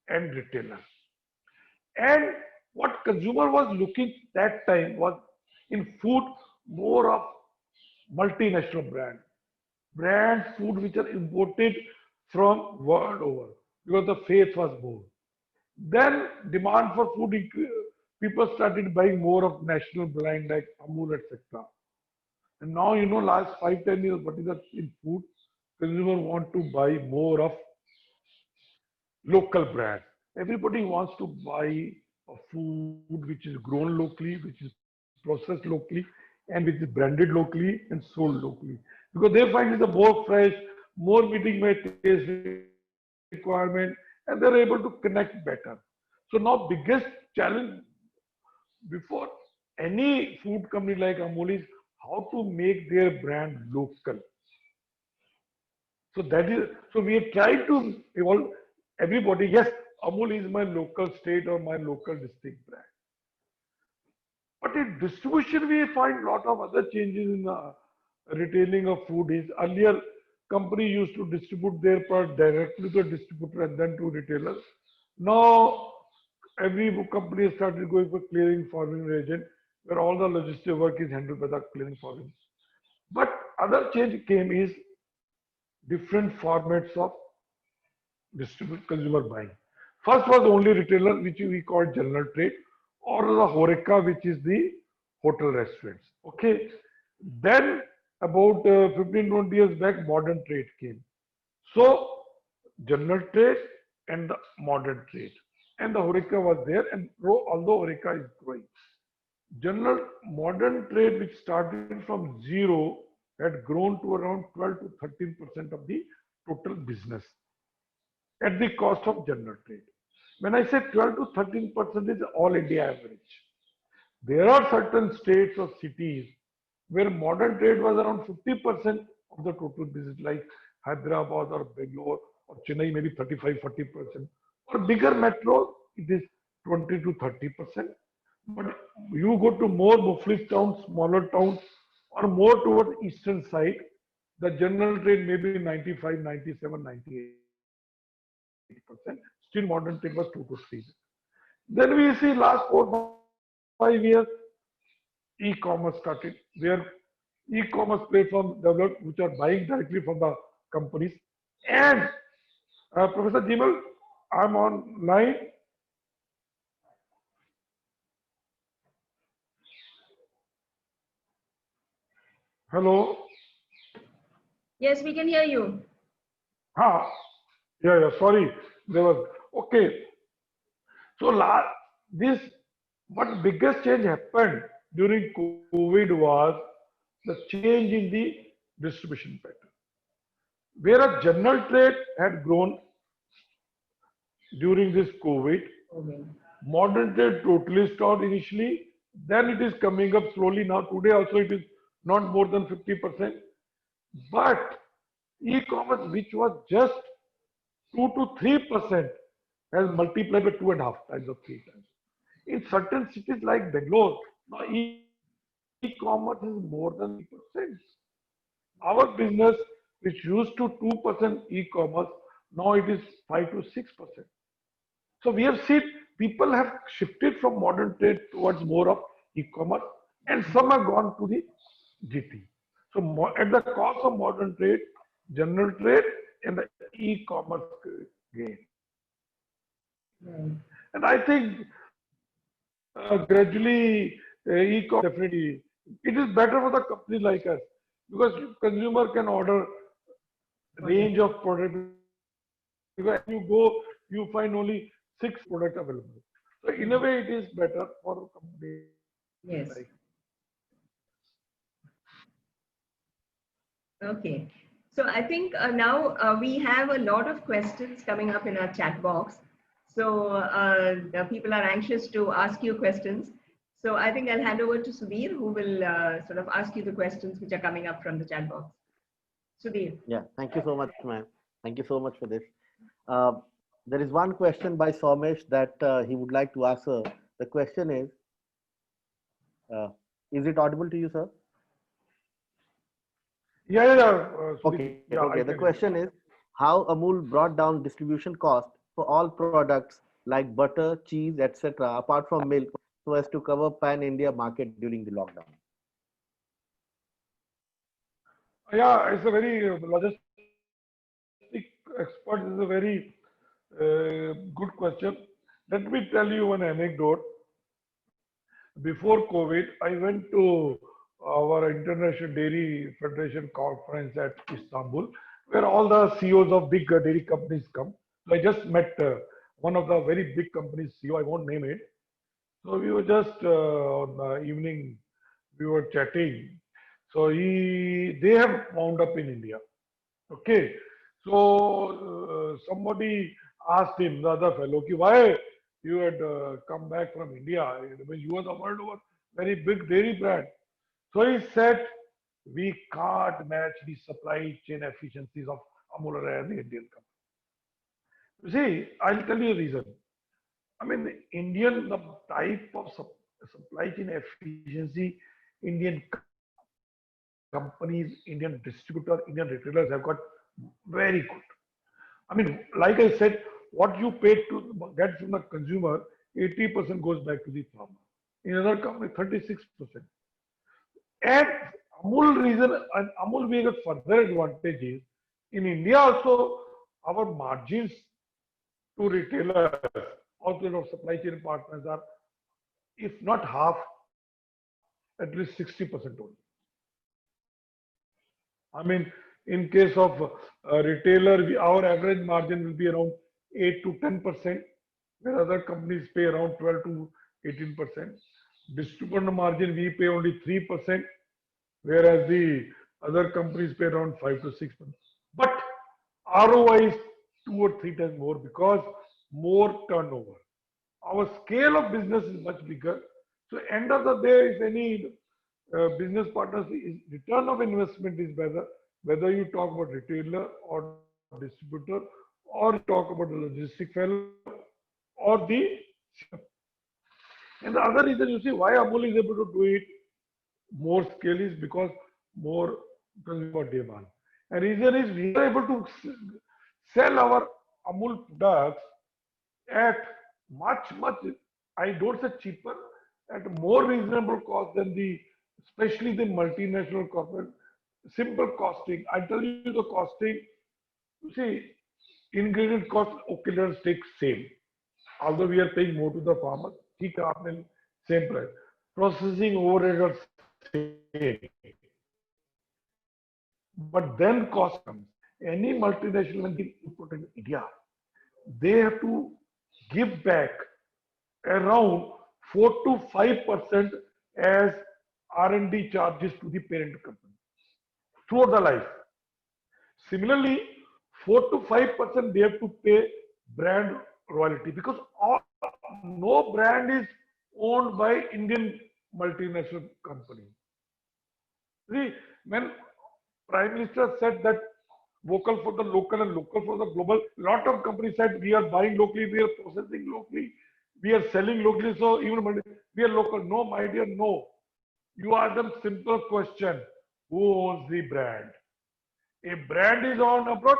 and retailer. And what consumer was looking that time was in food more of multinational brands food which are imported from world over, because the faith was more. Then demand for food people started buying more of national brand like Amul, etc. And now, you know, last 5-10 years, what is that in food? Consumer want to buy more of local brands. Everybody wants to buy a food which is grown locally, which is processed locally, and which is branded locally and sold locally. Because they find it a more fresh, more meeting my taste requirement, and they're able to connect better. So now biggest challenge before any food company like Amul is how to make their brand local. So that is, so we have tried to evolve everybody. Yes, Amul is my local state or my local district brand. But in distribution, we find a lot of other changes in the retailing of food. Is earlier company used to distribute their product directly to a distributor and then to retailers. Now every company has started going for clearing, forming agent. where all the logistic work is handled by the clearing firms. But other change came is different formats of distribute consumer buying. First was only retailer, which we call general trade, or the Horeca, which is the hotel restaurants. Okay. Then about 15-20 years back, modern trade came. So general trade and the modern trade. And the Horeca was there, and although Horeca is growing. General modern trade, which started from zero, had grown to around 12 to 13% of the total business at the cost of general trade. When I say 12 to 13% is all India average. There are certain states or cities where modern trade was around 50% of the total business, like Hyderabad or Bangalore or Chennai, maybe 35-40%. Or bigger metros, it is 20 to 30%. But you go to more Muflis towns, smaller towns, or more towards eastern side, the general trade may be 95, 97, 98%. Still modern trade was 2 to 3. Then we see last 4-5 years, e-commerce started, where e-commerce platforms developed, which are buying directly from the companies. And Professor Jimal, I'm online. Hello. Yes, we can hear you. Ha. Yeah. Sorry, there was okay. So this what biggest change happened during COVID was the change in the distribution pattern. Whereas general trade had grown during this COVID, Okay. modern trade totally stopped initially. Then it is coming up slowly now. Today also it is not more than 50%. But e-commerce, which was just 2 to 3%, has multiplied by 2.5 times or 3 times. In certain cities like Bangalore, now e-commerce is more than 3%. Our business, which used to 2% e-commerce, now it is 5 to 6%. So we have seen people have shifted from modern trade towards more of e-commerce, and some have gone to the GT. So at the cost of modern trade, general trade, and the e-commerce gain. Right. And I think gradually e-commerce definitely it is better for the company like us because consumer can order range of products. Because you go, you find only 6 products available. So in a way, it is better for a company. Yes. Like Okay. So I think now we have a lot of questions coming up in our chat box. So the people are anxious to ask you questions. So I think I'll hand over to Sudhir, who will sort of ask you the questions which are coming up from the chat box. Sudhir. Yeah, thank you so much, ma'am. Thank you so much for this. There is one question by Somesh that he would like to answer. The question is it audible to you, sir? yeah. Okay, yeah, okay. The question is how Amul brought down distribution cost for all products like butter, cheese, etc., apart from milk, so as to cover pan-India market during the lockdown. Yeah, it's a very logistic expert. Is a very good question. Let me tell you one anecdote. Before COVID, I went to our International Dairy Federation conference at Istanbul, where all the CEOs of big dairy companies come. So I just met one of the very big companies CEO. I won't name it. So we were just on the evening, we were chatting. So they have wound up in India. Okay. So somebody asked him, the other fellow, why you had come back from India? You are the world over very big dairy brand. So he said, we can't match the supply chain efficiencies of Amul and the Indian company. You see, I'll tell you the reason. I mean, the type of supply chain efficiency, Indian companies, Indian distributors, Indian retailers have got very good. I mean, like I said, what you pay to get from the consumer, 80% goes back to the farmer. In other company, 36%. And Amul being a further advantage is, in India also, our margins to retailers, also our supply chain partners are, if not half, at least 60% only. I mean, in case of a retailer, our average margin will be around 8 to 10%, where other companies pay around 12 to 18%. Distributor margin, we pay only 3%, whereas the other companies pay around 5 to 6%. But ROI is 2 or 3 times more because more turnover. Our scale of business is much bigger. So end of the day, if any business partners, return of investment is better, whether you talk about retailer or distributor, or you talk about the logistic fellow or the. And the other reason you see why Amul is able to do it more scale is because more consumer demand. And reason is we are able to sell our Amul products at much, I don't say cheaper, at more reasonable cost than especially the multinational corporate. Simple costing. I tell you the costing, you see, ingredient cost, okay, let's take same. Although we are paying more to the farmer, same price. Processing overhead are same. But then cost comes. Any multinational input in India, they have to give back around 4 to 5% as R&D charges to the parent company throughout the life. Similarly, 4 to 5% they have to pay brand royalty because no brand is owned by Indian multinational company. See, when Prime Minister said that vocal for the local and local for the global, lot of companies said we are buying locally, we are processing locally, we are selling locally, so even we are local. No, my dear, no. You ask them simple question: who owns the brand? A brand is on abroad,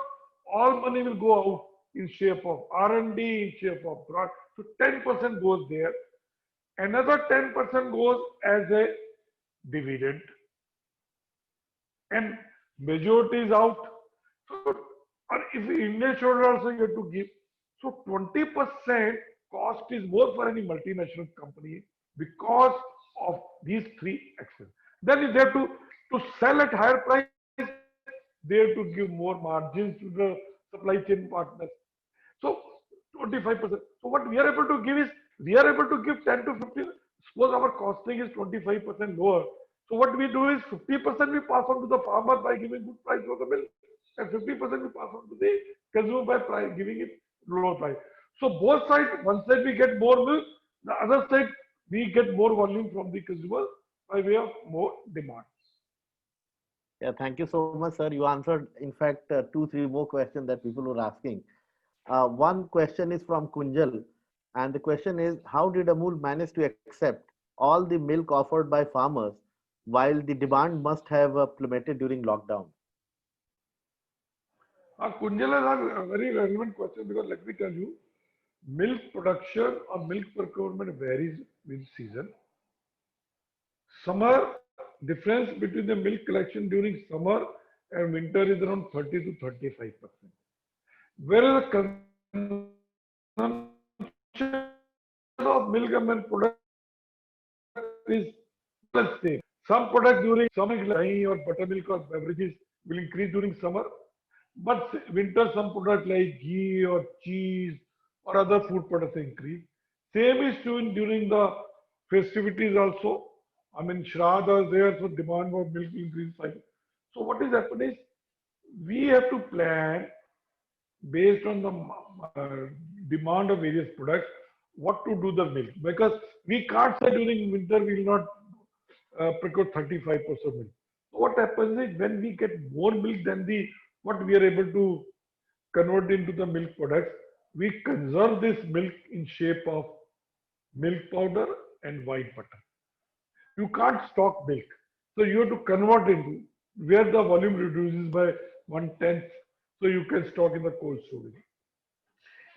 all money will go out in shape of R&D, in shape of product. So 10% goes there. Another 10% goes as a dividend. And majority is out. So if India should also you have to give. So 20% cost is more for any multinational company because of these three actions. Then they have to sell at higher price, they have to give more margins to the supply chain partners. So 25%. So what we are able to give is, we are able to give 10 to 15. Suppose our costing is 25% lower. So what we do is 50% we pass on to the farmer by giving good price for the milk, and 50% we pass on to the consumer by giving it lower price. So both sides, one side we get more milk, the other side we get more volume from the consumer by way of more demand. Yeah, thank you so much, sir. You answered, in fact, 2-3 more questions that people were asking. One question is from Kunjal, and the question is, how did Amul manage to accept all the milk offered by farmers while the demand must have plummeted during lockdown? Kunjal is a very relevant question because let me tell you, milk production or milk procurement varies with season. Summer, difference between the milk collection during summer and winter is around 30 to 35%. Whereas the consumption of milk and milk product is the same. Some products during summer, like or buttermilk or beverages, will increase during summer. But winter, some products like ghee or cheese or other food products increase. Same is true during the festivities also. I mean, Shraddha is there, so demand for milk increase. So what is happening is, we have to plan based on the demand of various products, what to do the milk. Because we can't say during winter we will not procure 35% milk. So what happens is, when we get more milk than what we are able to convert into the milk products, we conserve this milk in shape of milk powder and white butter. You can't stock milk. So you have to convert into where the volume reduces by 1/10, so you can stock in the cold storage.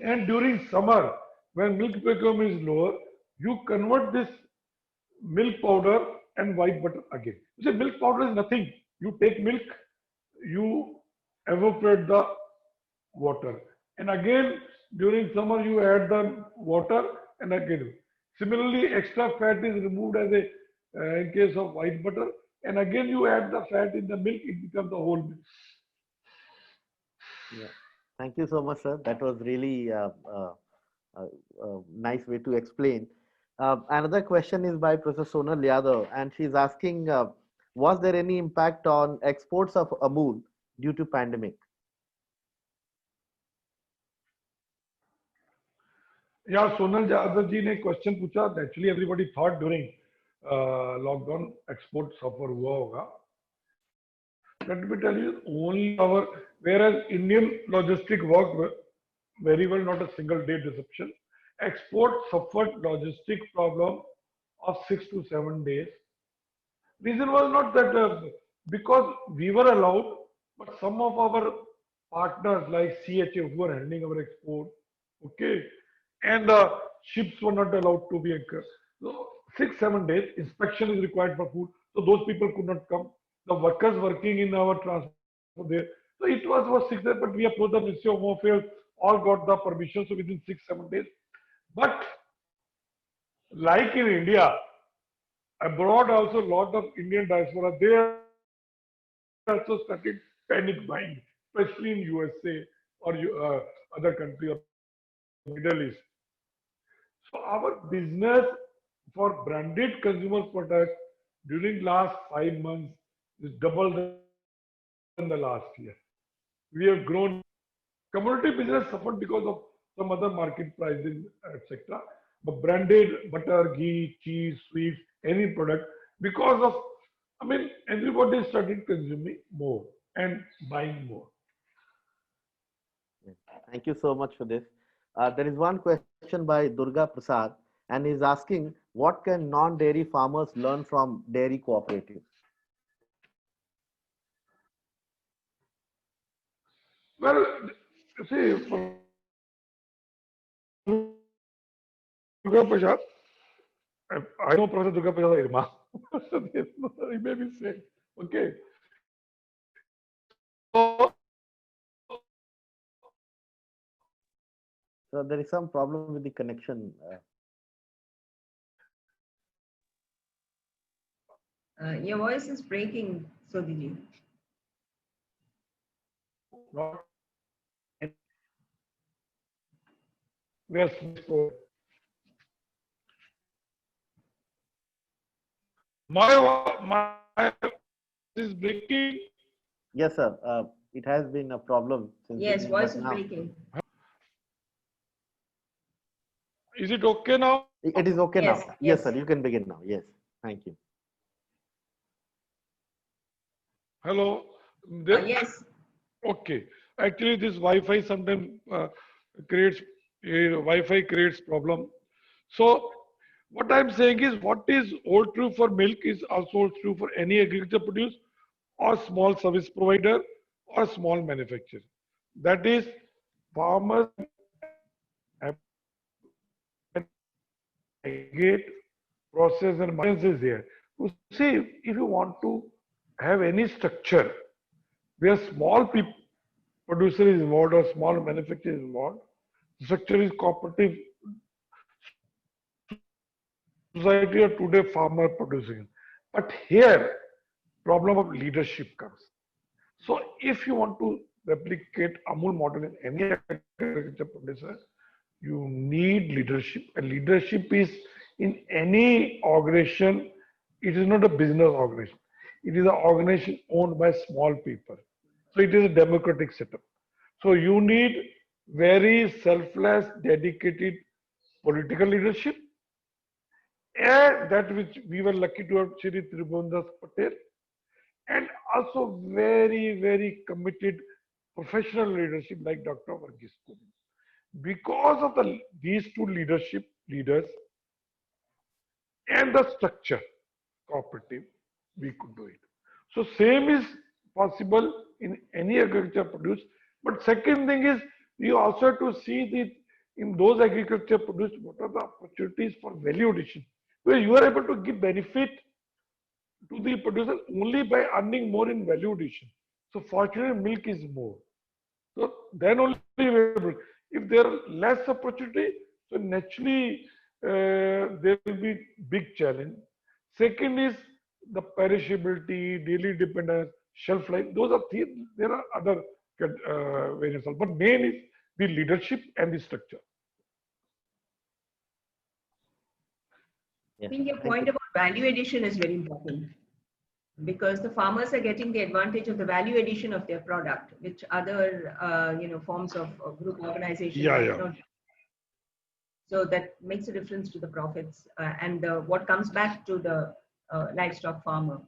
And during summer, when milk procurement is lower, you convert this milk powder and white butter again. You say milk powder is nothing. You take milk, you evaporate the water, and again during summer you add the water, and again. Similarly, extra fat is removed as a in case of white butter, and again you add the fat in the milk, it becomes the whole milk. Yeah. Thank you so much, sir. That was really nice way to explain. Another question is by Professor Sonal Yadav, and she's asking, was there any impact on exports of Amul due to pandemic? Yeah, Sonal Yadav ji ने question पूछा. Actually, everybody thought during lockdown export suffer हुआ होगा. Let me tell you, only our, whereas Indian logistic worked very well, not a single day disruption. Export suffered logistic problem of 6 to 7 days. Reason was not that because we were allowed, but some of our partners like CHA who were handling our export, okay, and ships were not allowed to be anchored. So 6-7 days inspection is required for food, so those people could not come. The workers working in our transport there, so it was 6 days, but we approached the Ministry of Home Affairs, all got the permission, so within 6-7 days. But like in India, abroad also lot of Indian diaspora, they also started panic buying, especially in USA or other country or Middle East. So our business for branded consumer products during last 5 months is double than the last year. We have grown. Commodity business suffered because of some other market pricing, etc. But branded butter, ghee, cheese, sweets, any product, because of, I mean, everybody started consuming more and buying more. Thank you so much for this. There is one question by Durga Prasad, and he's asking, what can non-dairy farmers learn from dairy cooperatives? Well, see, Durga Prasad, I know Professor Durga Prasad Irma. He may be saying, okay. So there is some problem with the connection. Your voice is breaking, Sodhiji. Yes, my is breaking. Yes, sir. It has been a problem since. Yes, voice is now. breaking. Is it okay now? It is okay Yes, now. Yes, yes. sir. You can begin now. Yes. Thank you. Hello. Yes. Okay. Actually, this Wi-Fi sometimes creates Wi-Fi creates problem. So what I'm saying is, what is all true for milk is also true for any agriculture produce or small service provider or small manufacturer. That is, farmers aggregate, process and margins is here. You see, if you want to have any structure where small people, producer is involved or small manufacturer is involved, the structure is cooperative society or today farmer producing. But here, problem of leadership comes. So if you want to replicate Amul model in any agriculture producer, you need leadership. And leadership is in any organization, it is not a business organization. It is an organization owned by small people. So it is a democratic setup. So you need very selfless, dedicated political leadership, and that which we were lucky to have Shri Tribhuvandas Patel, and also very, very committed professional leadership like Dr. Varghese Kumar. Because of these two leaders and the structure cooperative, we could do it. So same is possible in any agriculture produce. But second thing is, we also have to see in those agriculture produce, what are the opportunities for value addition. where you are able to give benefit to the producer only by earning more in value addition. So fortunately, milk is more. So then only we are able. If there are less opportunity, so naturally there will be big challenge. Second is the perishability, daily dependence, shelf life. Those are things. There are other variants, but main is the leadership and the structure. I think your point about value addition is very important, because the farmers are getting the advantage of the value addition of their product, which other forms of group organization might not. So that makes a difference to the profits and what comes back to the livestock farmer.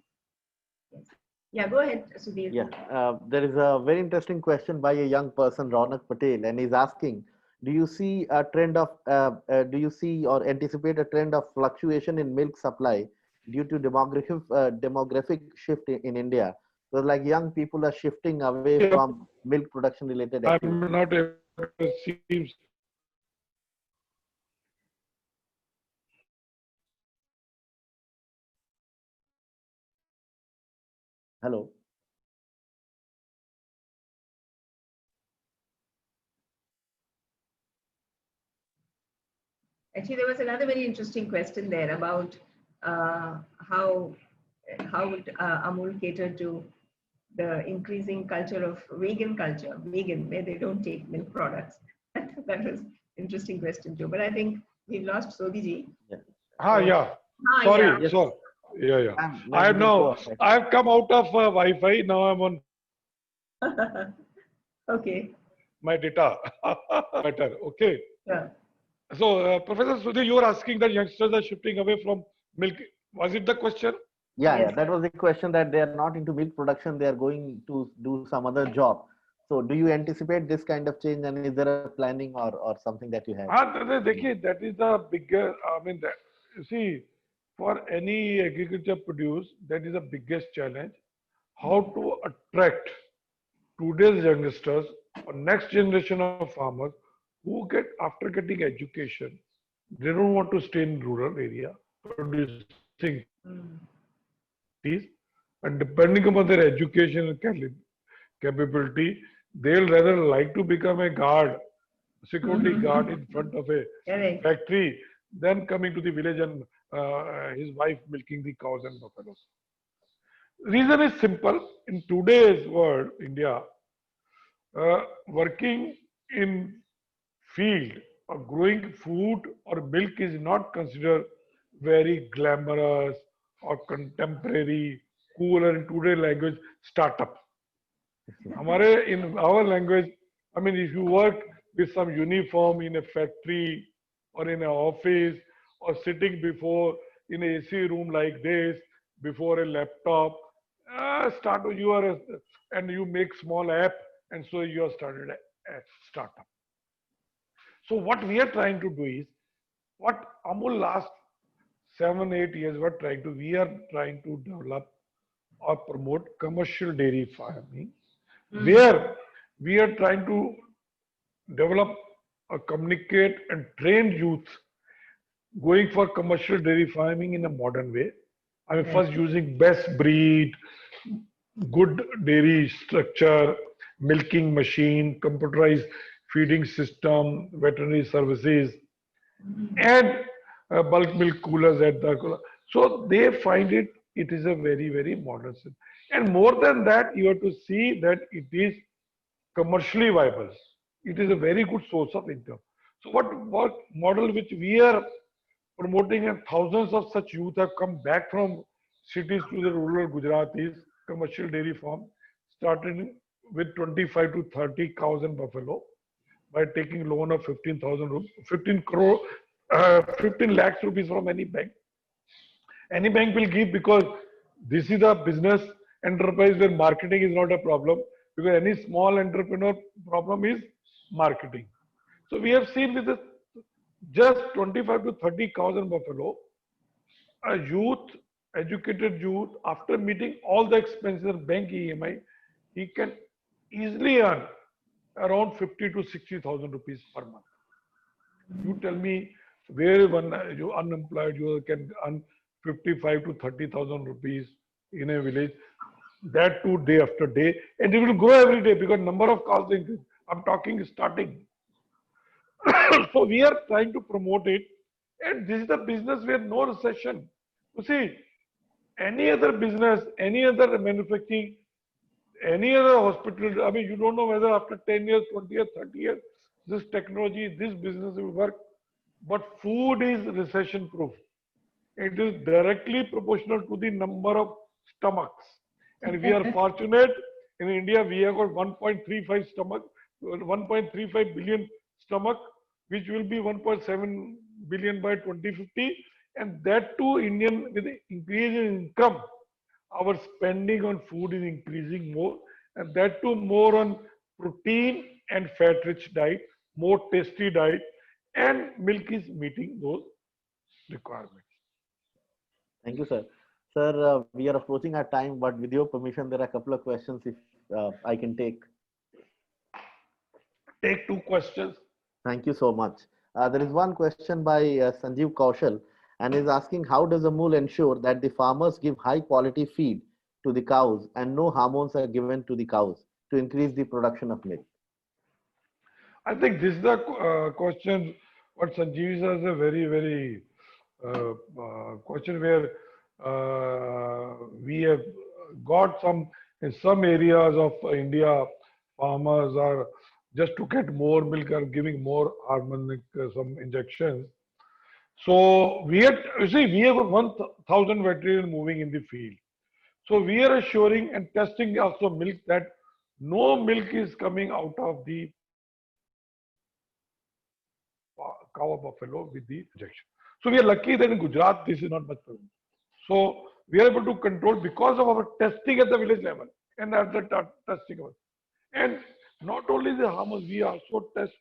Yes. Yeah, go ahead, Sudhir. Yeah, there is a very interesting question by a young person, Ronak Patel, and he's asking, do you see a trend of, do you see or anticipate a trend of fluctuation in milk supply due to demographic shift in India? So like young people are shifting away from milk production related activities. I'm not able to see. Hello. Actually, there was another very interesting question there about how would Amul cater to the increasing culture of vegan culture, where they don't take milk products. That was interesting question too. But I think we've lost Sodhiji. Yeah. Yeah. Sorry. Yeah. Yes. Sorry. Yeah. I have now. I've come out of Wi-Fi. Now I'm on. Okay. My data matter. Okay. Yeah. So, Professor Sudhir, you were asking that youngsters are shifting away from milk. Was it the question? Yeah, that was the question, that they are not into milk production, they are going to do some other job. So do you anticipate this kind of change, and is there a planning or something that you have? That is the bigger, you see, for any agriculture produce, that is the biggest challenge. How to attract today's youngsters or next generation of farmers who get, after getting education, they don't want to stay in rural area producing these, and depending upon their education capability, they'll rather like to become a security guard in front of a factory than coming to the village and his wife milking the cows and buffaloes. Reason is simple. In today's world, India, working in field or growing food or milk is not considered very glamorous or contemporary, cool, or in today's language, startup. In our language, if you work with some uniform in a factory or in an office or sitting before in a AC room like this, before a laptop, and you make small app, and so you are started a startup. So what we are trying to do is, what Amul last 7-8 years we are trying to develop or promote commercial dairy farming, where we are trying to develop or communicate and train youth going for commercial dairy farming in a modern way. First using best breed, good dairy structure, milking machine, computerized feeding system, veterinary services, and bulk milk coolers at the cooler. So they find it is a very, very modern system. And more than that, you have to see that it is commercially viable. It is a very good source of income. So what model which we are promoting, and thousands of such youth have come back from cities to the rural Gujarat, is commercial dairy farm, started with 25 to 30 cows and buffalo by taking loan of 15 lakhs rupees from any bank. Any bank will give, because this is a business enterprise where marketing is not a problem, because any small entrepreneur problem is marketing. So we have seen with this, just 25 to 30 cows and buffalo, a educated youth, after meeting all the expenses of bank EMI, he can easily earn around 50 to 60,000 rupees per month. You tell me where one you unemployed, you can earn 55 to 30,000 rupees in a village. That too day after day, and it will grow every day because number of cows increase. I'm talking starting. So we are trying to promote it, and this is the business where no recession. You see, any other business, any other manufacturing, any other hospital, I mean, you don't know whether after 10 years, 20 years, 30 years, this technology, this business will work. But food is recession proof. It is directly proportional to the number of stomachs. And we are fortunate in India, we have got 1.35 stomach, 1.35 billion stomach, which will be 1.7 billion by 2050. And that too, Indian, with the increase in income, our spending on food is increasing more, and that too more on protein and fat-rich diet, more tasty diet, and milk is meeting those requirements. Thank you, sir. Sir, we are approaching our time, but with your permission, there are a couple of questions if I can take. Take two questions. Thank you so much. There is one question by Sanjeev Kaushal, and is asking, how does Amul ensure that the farmers give high quality feed to the cows and no hormones are given to the cows to increase the production of milk? I think this is the question what Sanjeev says, a very, very question where we have got some, in some areas of India, farmers are just to get more milk are giving more harmonic some injections. So we have, you see, we have 1,000 veterinarians moving in the field. So we are assuring and testing also milk that no milk is coming out of the cow or buffalo with the injection. So we are lucky that in Gujarat this is not much problem. So we are able to control because of our testing at the village level and at the testing level. And not only the hormones, we also test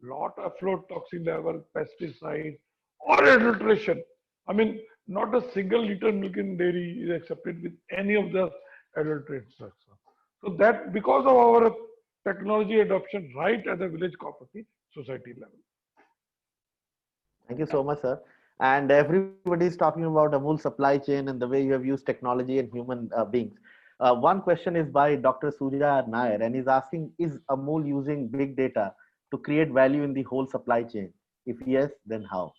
lot of aflatoxin level, pesticide or adulteration. I mean, not a single liter milk in dairy is accepted with any of the adulterated drugs. So that because of our technology adoption right at the village cooperative society level. Thank you so much, sir. And everybody is talking about Amul supply chain and the way you have used technology and human beings. One question is by Dr. Surya Nair, and he's asking, is Amul using big data to create value in the whole supply chain? If yes, then how?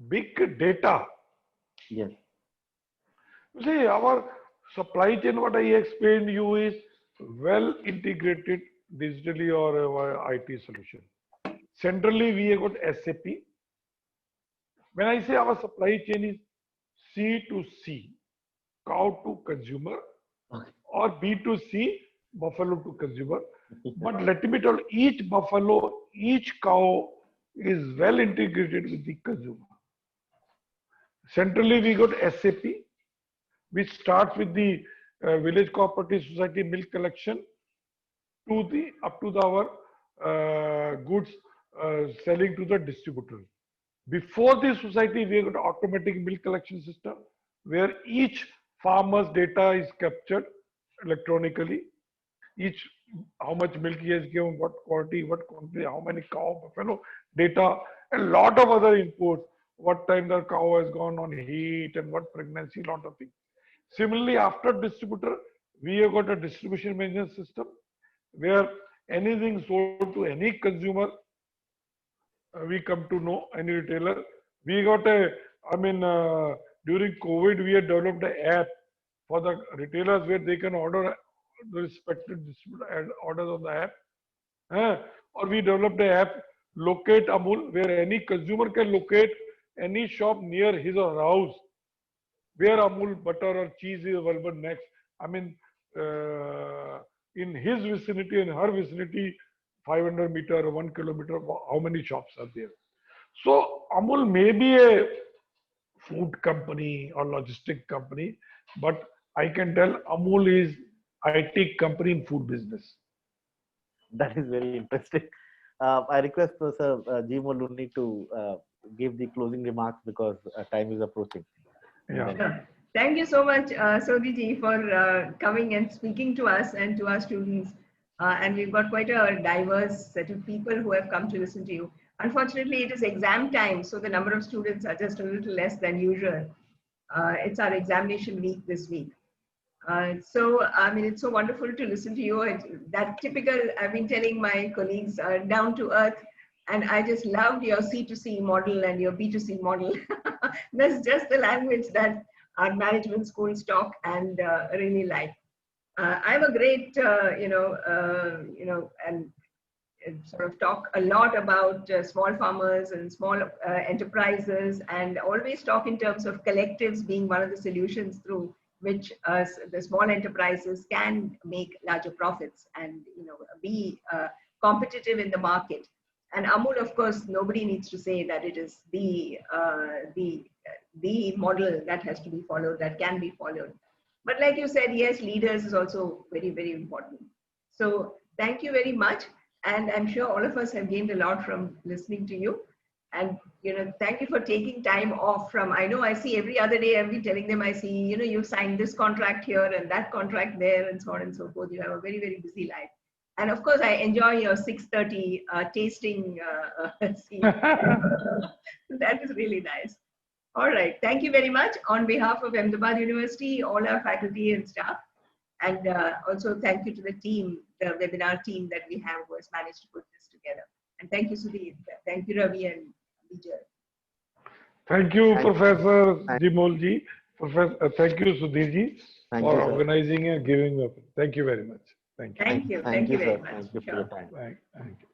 Big data. Yes. You see, our supply chain, what I explained to you is well integrated digitally or IT solution. Centrally, we have got SAP. When I say our supply chain is C to C, cow to consumer, or B to C, buffalo to consumer. But let me tell you, each buffalo, each cow is well integrated with the consumer. Centrally, we got SAP, which starts with the village cooperative society milk collection to the up to our goods selling to the distributor. Before the society, we got automatic milk collection system where each farmer's data is captured electronically. Each how much milk he has given, what quality, what quantity, how many cow, buffalo data, and a lot of other inputs. What time the cow has gone on heat and what pregnancy, lot of things. Similarly, after distributor, we have got a distribution management system where anything sold to any consumer, we come to know, any retailer. We got a, I mean, during COVID, we had developed an app for the retailers where they can order the respective distributor orders on the app. Or we developed an app, Locate Amul, where any consumer can locate any shop near his or her house where Amul butter or cheese is available next. I mean, in his vicinity and her vicinity, 500 meter or 1 kilometer, how many shops are there? So Amul may be a food company or logistic company, but I can tell Amul is IT company in food business. That is very interesting. I request Sir G. Mulunni to give the closing remarks because time is approaching. Yeah. Sure. Thank you so much, Sodhi ji, for coming and speaking to us and to our students. And we've got quite a diverse set of people who have come to listen to you. Unfortunately, it is exam time, so the number of students are just a little less than usual. It's our examination week this week. So, I mean, it's so wonderful to listen to you. That typical, I've been telling my colleagues, down to earth, and I just loved your C2C model and your B2C model. That's just the language that our management schools talk and really like. I'm a great, and sort of talk a lot about small farmers and small enterprises, and always talk in terms of collectives being one of the solutions through which the small enterprises can make larger profits and be competitive in the market. And Amul, of course, nobody needs to say that it is the model that has to be followed, that can be followed. But like you said, yes, leaders is also very, very important. So thank you very much. And I'm sure all of us have gained a lot from listening to you. And, thank you for taking time off from, I know I see every other day, I've been telling them, I see, you've signed this contract here and that contract there and so on and so forth. You have a very, very busy life. And of course, I enjoy your 6:30 tasting scene. That is really nice. All right. Thank you very much on behalf of Ahmedabad University, all our faculty and staff. And also thank you to the team, the webinar team that we have who has managed to put this together. And thank you, Sudhir. Thank you, Ravi and Vijay. Thank you, Professor Jimol ji. Thank you, Sudhir ji, for organizing and giving up. Thank you very much. Thank you. Thank you. Thank you very much. Thank you for your time. Thank you.